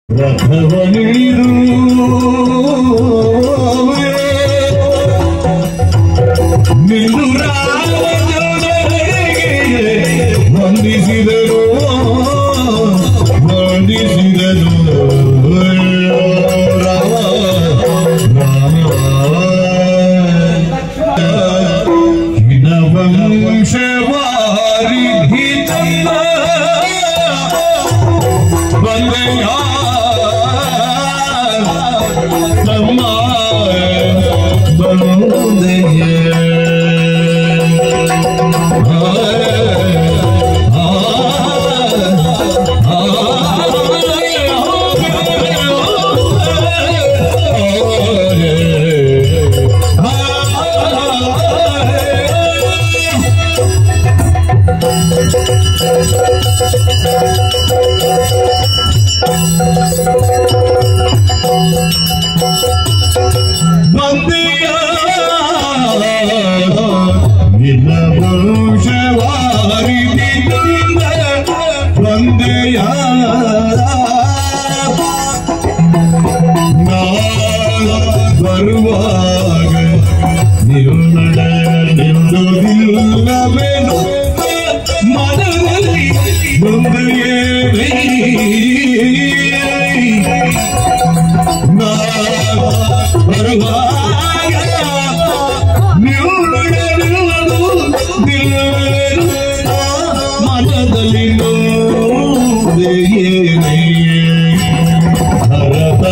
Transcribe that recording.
ರಥವನಿಳಿದು ನಿಲ್ಲು ರಾಮಚಂದ್ರನಿಗೆ ವಂದಿಸಿದನು ರಾಮ ವಂಶವಾರಿಧಿ ತಮ್ಮ ಬಂದೆಯ ತಮ್ಮ ಬಂದೆಯ ನಿನ್ನ ವಂಶವಾರಿಧಿ ಬಂದೆಯ ನಾ ಬರುವಾಗ ನೀವು ನಡೆಯುವುದಿಲ್ಲವೇನು ಮನದಲ್ಲಿ ಬಂದೆಯೇ ನಾ ಬರುವಾಗ ನೀವು ಮನದಲ್ಲಿ ನೋದೇನೆ ಭರತ